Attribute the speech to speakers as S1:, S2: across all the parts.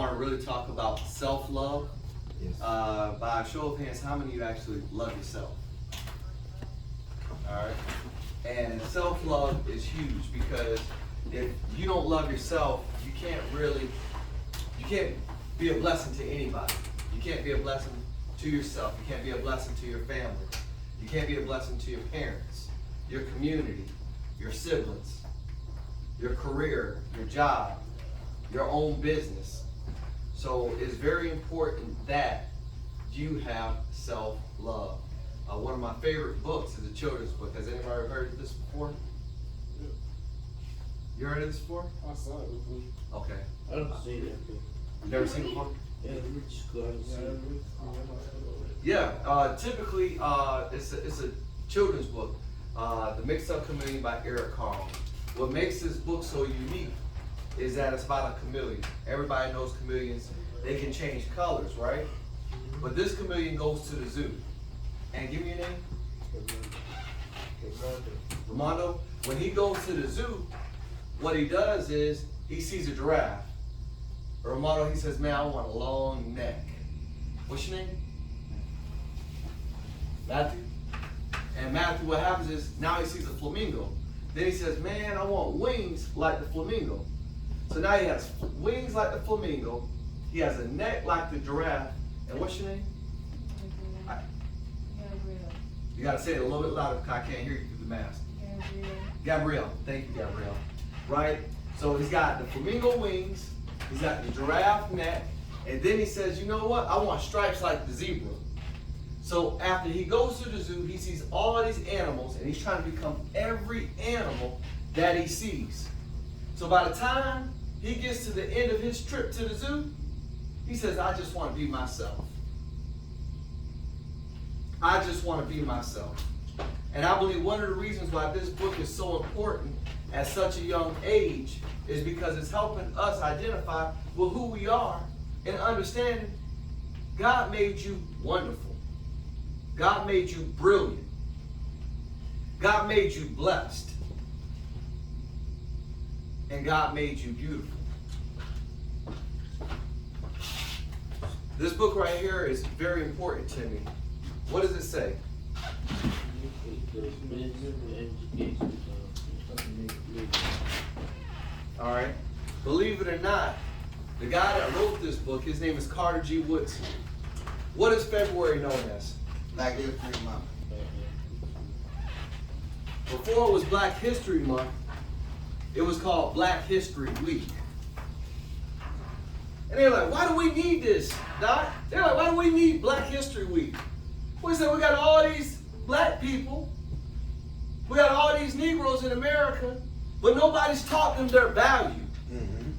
S1: want to really talk about self-love.
S2: Yes.
S1: By a show of hands, how many of you actually love yourself? All right. And self-love is huge, because if you don't love yourself, you can't be a blessing to anybody. You can't be a blessing to yourself. You can't be a blessing to your family. You can't be a blessing to your parents, your community, your siblings, your career, your job, your own business. So it's very important that you have self-love. One of my favorite books is a children's book. Has anybody ever heard of this before?
S3: Yeah.
S1: You heard of this before?
S3: I saw it before.
S1: Okay.
S3: I don't see it.
S1: You never seen it before?
S3: Yeah, Rich Scholar.
S1: Yeah. Typically, it's a children's book. The Mixed Up Chameleon by Eric Carle. What makes this book so unique is that it's about a chameleon. Everybody knows chameleons. They can change colors, right? But this chameleon goes to the zoo. And give me your name? Ramondo. When he goes to the zoo, what he does is he sees a giraffe. Ramondo, he says, man, I want a long neck. What's your name? Matthew? And Matthew, what happens is now he sees a flamingo. Then he says, man, I want wings like the flamingo. So now he has wings like the flamingo. He has a neck like the giraffe. And what's your name? You got to say it a little bit louder because I can't hear you through the mask. Gabrielle. Thank you, Gabrielle. Right? So he's got the flamingo wings. He's got the giraffe neck. And then he says, you know what? I want stripes like the zebra. So after he goes to the zoo, he sees all these animals, and he's trying to become every animal that he sees. So by the time he gets to the end of his trip to the zoo, he says, I just want to be myself. I just want to be myself. And I believe one of the reasons why this book is so important at such a young age is because it's helping us identify with who we are and understanding God made you wonderful. God made you brilliant. God made you blessed. And God made you beautiful. This book right here is very important to me. What does it say? All right. Believe it or not, the guy that wrote this book, his name is Carter G. Woodson. What is February known as?
S2: Black History Month.
S1: Before it was Black History Month, it was called Black History Week. And they're like, why do we need this, Doc? They're like, why do we need Black History Week? We said we got all these black people. We got all these Negroes in America, but nobody's taught them their value.
S2: Mm-hmm.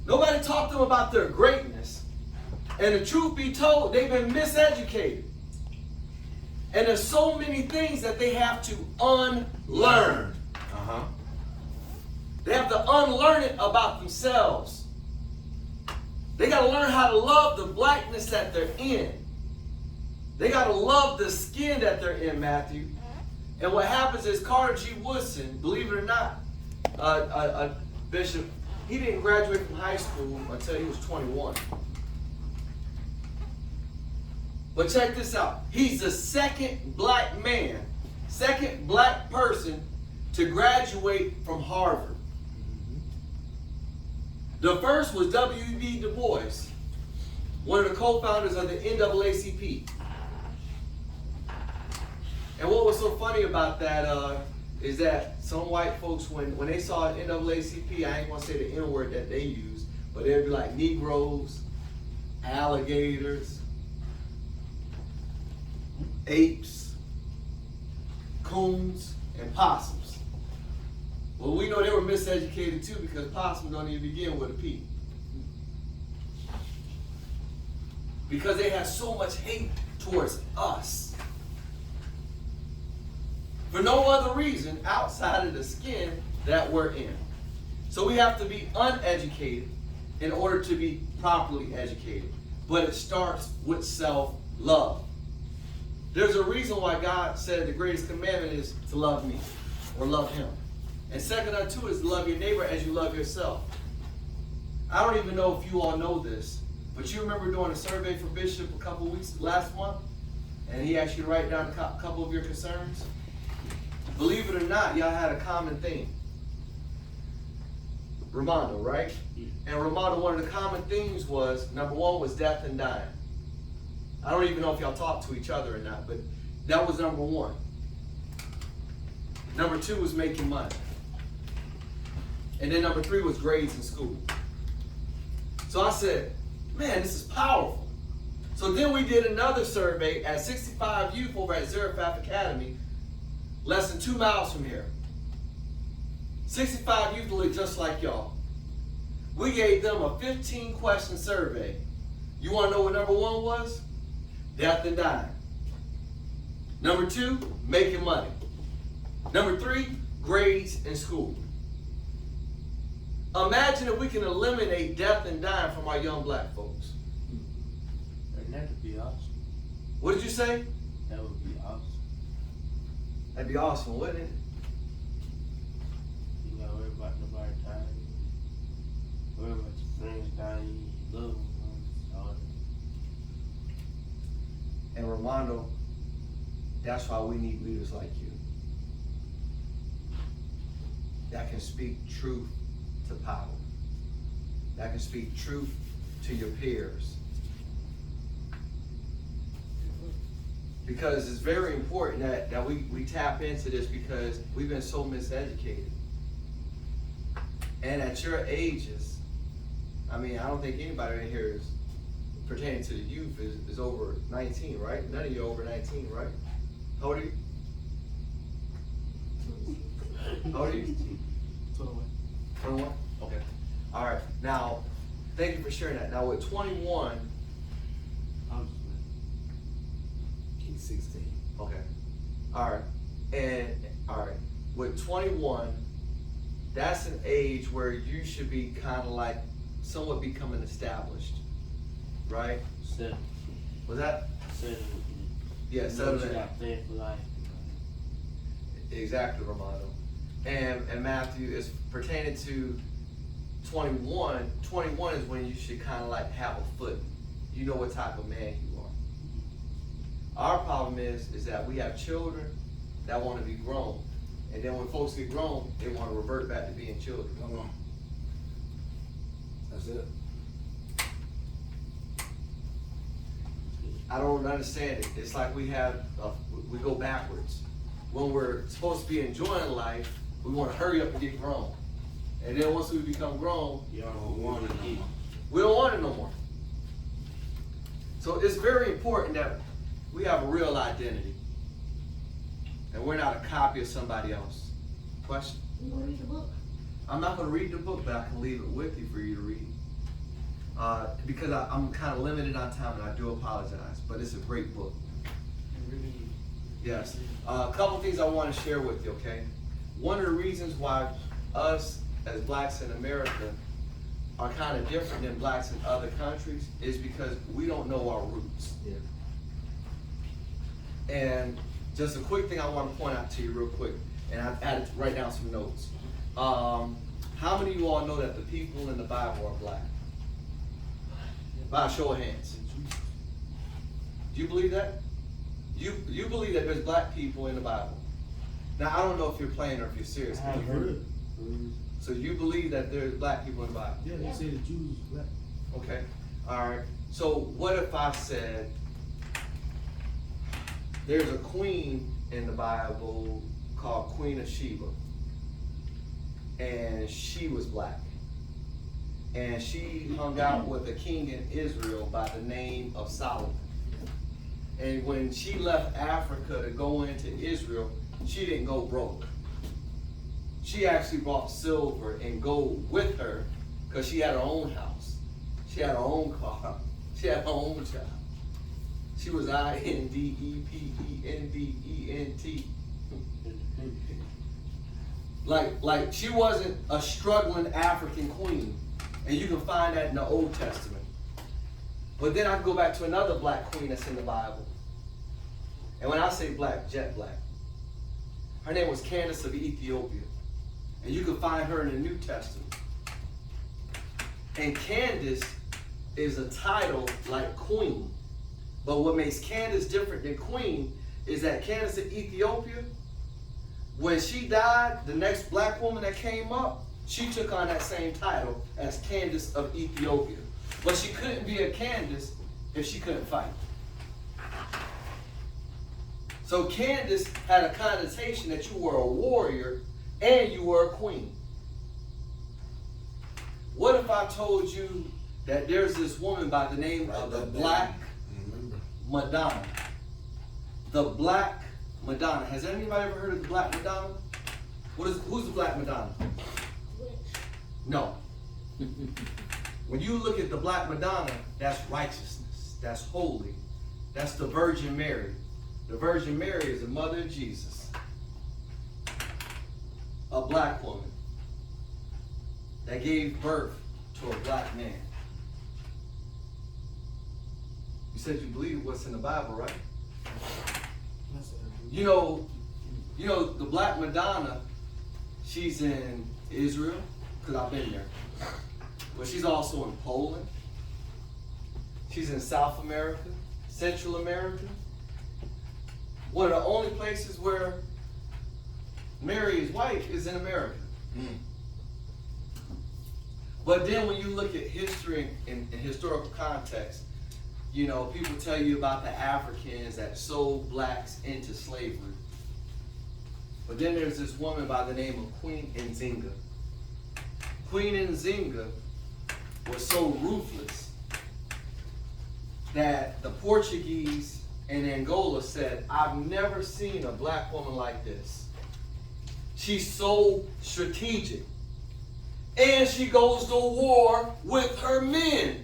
S1: Nobody taught them about their greatness. And the truth be told, they've been miseducated. And there's so many things that they have to unlearn. They have to unlearn it about themselves. They got to learn how to love the blackness that they're in. They got to love the skin that they're in, Matthew. And what happens is Carter G. Woodson, believe it or not, Bishop, he didn't graduate from high school until he was 21. But check this out. He's the second black man, second black person to graduate from Harvard. The first was W.B. Du Bois, one of the co-founders of the NAACP. And what was so funny about that is that some white folks, when they saw NAACP, I ain't gonna say the N-word that they use, but they'd be like Negroes, alligators, apes, coons, and possums. Well, we know they were miseducated too, because possums don't even begin with a P. Because they have so much hate towards us. For no other reason outside of the skin that we're in. So we have to be uneducated in order to be properly educated. But it starts with self-love. There's a reason why God said the greatest commandment is to love me or love him. And second unto is to love your neighbor as you love yourself. I don't even know if you all know this, but you remember doing a survey for Bishop a couple weeks, last month? And he asked you to write down a couple of your concerns? Believe it or not, y'all had a common theme. Ramondo, right? And Ramondo, one of the common themes was, number one was death and dying. I don't even know if y'all talked to each other or not, but that was number one. Number two was making money. And then number three was grades in school. So I said, man, this is powerful. So then we did another survey at 65 youth over at Zarephath Academy, less than 2 miles from here. 65 youth look just like y'all. We gave them a 15-question survey. You want to know what number one was? Death and dying. Number two, making money. Number three, grades in school. Imagine if we can eliminate death and dying from our young black folks.
S3: And that would be awesome.
S1: What did you say?
S3: That would be awesome.
S1: That'd be awesome, wouldn't it?
S3: You know, worry about nobody dying. Worry about your friends dying, your loved ones, all that.
S1: And Ramondo, that's why we need leaders like you that can speak truth to power, that can speak truth to your peers. Because it's very important that we tap into this, because we've been so miseducated. And at your ages, I mean, I don't think anybody in here is pertaining to the youth is over 19, right? None of you are over 19, right? How old are you? How old are you?
S2: 21.
S1: 21? Okay. All right. Now, thank you for sharing that. Now, with 21,
S2: I'm just like, he's 16.
S1: okay. All right. And, all right. With 21, that's an age where you should be kind of like somewhat becoming established, right?
S3: Settle.
S1: Was that?
S3: Settle.
S1: Yeah,
S3: You
S1: settled in.
S3: got planned for life.
S1: Exactly, Romano. And Matthew, is pertaining to 21. 21 is when you should kind of like have a foot. You know what type of man you are. Our problem is that we have children that want to be grown. And then when folks get grown, they want to revert back to being children.
S2: Come on. That's it.
S1: I don't understand it. It's like we go backwards. When we're supposed to be enjoying life, we want to hurry up and get grown. And then once we become grown,
S3: Y'all don't want it no more.
S1: we don't want it no more. So it's very important that we have a real identity. And we're not a copy of somebody else. Question?
S4: You want to read the book?
S1: I'm not going to read the book, but I can leave it with you for you to read. Because I'm kind of limited on time, and I do apologize. But it's a great book. Yes. A couple things I want to share with you, okay? One of the reasons why us as blacks in America are kind of different than blacks in other countries is because we don't know our roots.
S2: Yeah.
S1: And just a quick thing I want to point out to you real quick, and I've added write down some notes. How many of you all know that the people in the Bible are black? By a show of hands. Do you believe that? You believe that there's black people in the Bible? Now I don't know if you're playing or if you're serious.
S3: I have heard.
S1: So you believe that there's black people in the Bible?
S2: Yeah, they say the Jews black.
S1: Okay. All right. So what if I said there's a queen in the Bible called Queen of Sheba, and she was black, and she hung out with a king in Israel by the name of Solomon. And when she left Africa to go into Israel, she didn't go broke. She actually brought silver and gold with her because she had her own house. She had her own car. She had her own job. She was Independent. Like she wasn't a struggling African queen. And you can find that in the Old Testament. But then I can go back to another black queen that's in the Bible. And when I say black, jet black. Her name was Candace of Ethiopia. And you can find her in the New Testament. And Candace is a title like queen. But what makes Candace different than queen is that Candace of Ethiopia, when she died, the next black woman that came up, she took on that same title as Candace of Ethiopia. But she couldn't be a Candace if she couldn't fight. So Candace had a connotation that you were a warrior and you were a queen. What if I told you that there's this woman by the name of the Black Madonna? The Black Madonna. Has anybody ever heard of the Black Madonna? Who's the Black Madonna? No. When you look at the Black Madonna, that's righteousness. That's holy. That's the Virgin Mary. The Virgin Mary is the mother of Jesus. A black woman that gave birth to a black man. You said you believe what's in the Bible, right? You know the Black Madonna, she's in Israel, because I've been there. But she's also in Poland. She's in South America, Central America. One of the only places where Mary is white is in America. But then when you look at history and historical context, you know, people tell you about the Africans that sold blacks into slavery. But then there's this woman by the name of Queen Nzinga. Queen Nzinga was so ruthless that the Portuguese in Angola said, I've never seen a black woman like this. She's so strategic. And she goes to war with her men.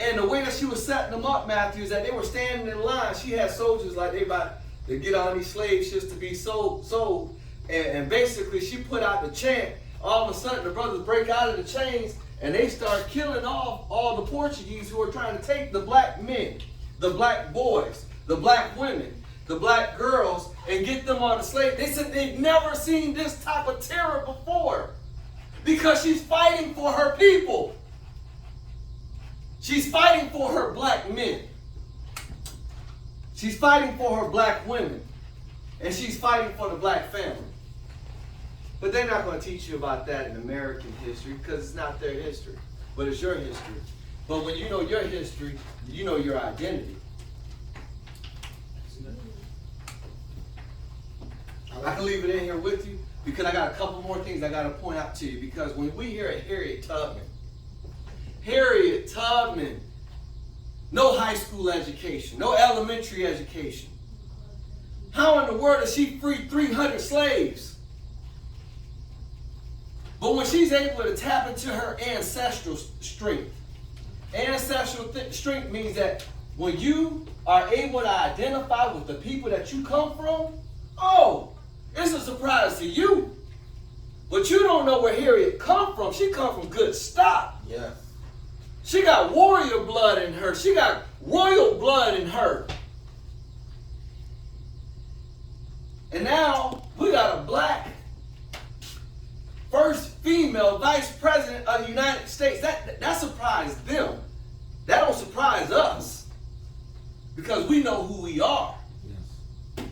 S1: And the way that she was setting them up, Matthew, is that they were standing in line. She had soldiers like they about to get on these slave ships to be sold. And basically she put out the chant. All of a sudden the brothers break out of the chains and they start killing off all the Portuguese who are trying to take the black men, the black boys, the black women, the black girls, and get them on the slave. They said they've never seen this type of terror before because she's fighting for her people. She's fighting for her black men. She's fighting for her black women. And she's fighting for the black family. But they're not going to teach you about that in American history because it's not their history, but it's your history. But when you know your history, you know your identity. I can leave it in here with you because I got a couple more things I got to point out to you. Because when we hear Harriet Tubman, no high school education, no elementary education. How in the world does she free 300 slaves? But when she's able to tap into her ancestral strength, strength means that when you are able to identify with the people that you come from, oh, it's a surprise to you. But you don't know where Harriet come from. She come from good stock.
S2: Yeah.
S1: She got warrior blood in her. She got royal blood in her. And now we got a black first female vice president of the United States. That surprised them. That don't surprise us because we know who we are.
S2: Yes.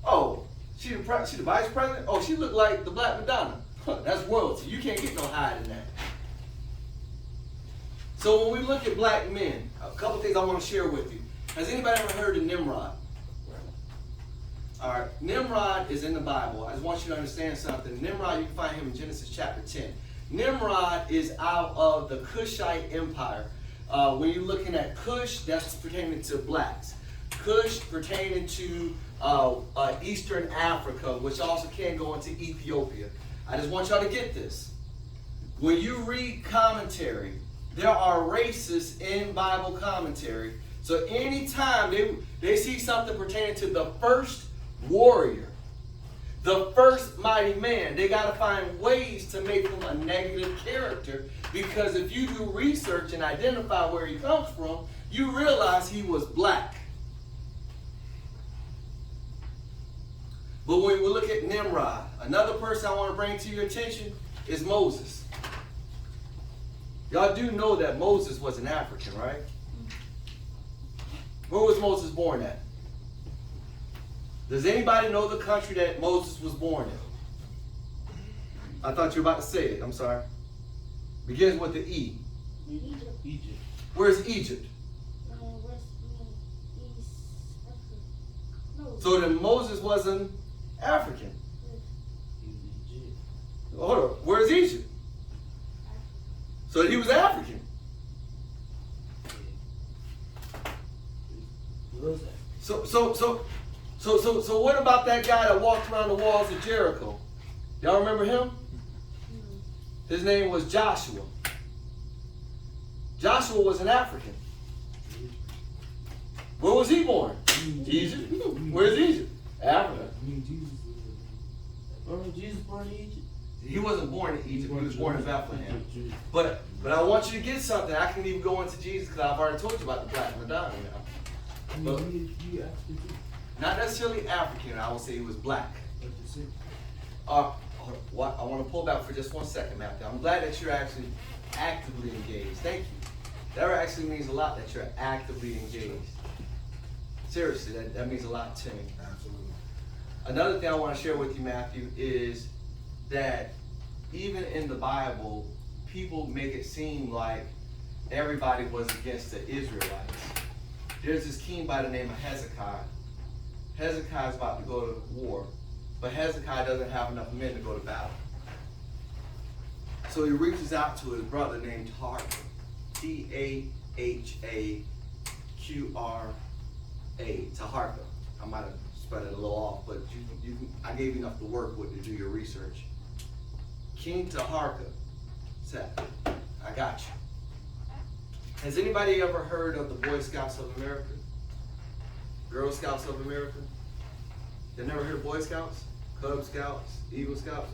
S1: Oh, she the vice president? Oh, she looked like the Black Madonna. That's royalty. You can't get no higher than that. So when we look at black men, a couple things I want to share with you. Has anybody ever heard of Nimrod? All right, Nimrod is in the Bible. I just want you to understand something. Nimrod, you can find him in Genesis chapter 10. Nimrod is out of the Cushite Empire. When you're looking at Cush, that's pertaining to blacks. Cush pertaining to Eastern Africa, which also can go into Ethiopia. I just want y'all to get this. When you read commentary, there are races in Bible commentary. So anytime they see something pertaining to the first warrior, the first mighty man, they got to find ways to make him a negative character, because if you do research and identify where he comes from, you realize he was black. But when we look at Nimrod, another person I want to bring to your attention is Moses. Y'all do know that Moses was an African, right? Where was Moses born at? Does anybody know the country that Moses was born in? I thought you were about to say it. I'm sorry. Begins with the E.
S3: Egypt.
S1: Where's Egypt?
S4: East Africa. No.
S1: So then Moses wasn't African.
S3: He was Egypt.
S1: Hold on. Where's Egypt? So he was African.
S3: He was that.
S1: So what about that guy that walked around the walls of Jericho? Y'all remember him? His name was Joshua. Joshua was an African. Where was he born? Egypt. Where's Egypt? Africa.
S3: Jesus born in Egypt?
S1: He wasn't born in Egypt. He was born in Bethlehem. But I want you to get something. I can even go into Jesus because I've already told you about the Black Madonna now. But not necessarily African. I would say he was black. I want to pull back for just 1 second, Matthew. I'm glad that you're actually actively engaged. Thank you. That actually means a lot that you're actively engaged. Seriously, that means a lot to me.
S2: Absolutely.
S1: Another thing I want to share with you, Matthew, is that even in the Bible, people make it seem like everybody was against the Israelites. There's this king by the name of Hezekiah. Hezekiah is about to go to war, but Hezekiah doesn't have enough men to go to battle. So he reaches out to his brother named Taharka. T-A-H-A-Q-R-A. Taharka. I might have spread it a little off, but I gave you enough to work with to do your research. King Taharka said, I got you. Has anybody ever heard of the Boy Scouts of America? Girl Scouts of America? You never heard of Boy Scouts? Cub Scouts? Eagle Scouts?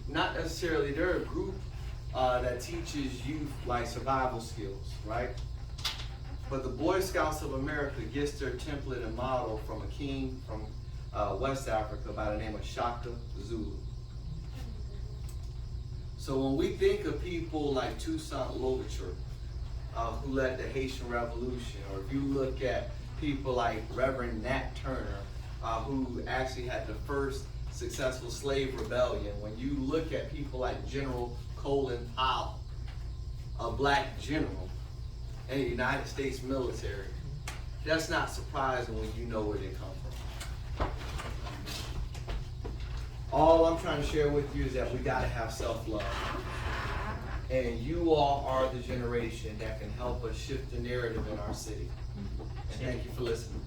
S1: Not necessarily. They're a group that teaches youth like survival skills, right? But the Boy Scouts of America gets their template and model from a king from West Africa by the name of Shaka Zulu. So when we think of people like Toussaint Louverture, who led the Haitian Revolution, or if you look at people like Reverend Nat Turner, who actually had the first successful slave rebellion, when you look at people like General Colin Powell, a black general in the United States military, that's not surprising when you know where they come from. All I'm trying to share with you is that we got to have self-love. And you all are the generation that can help us shift the narrative in our city. And thank you for listening.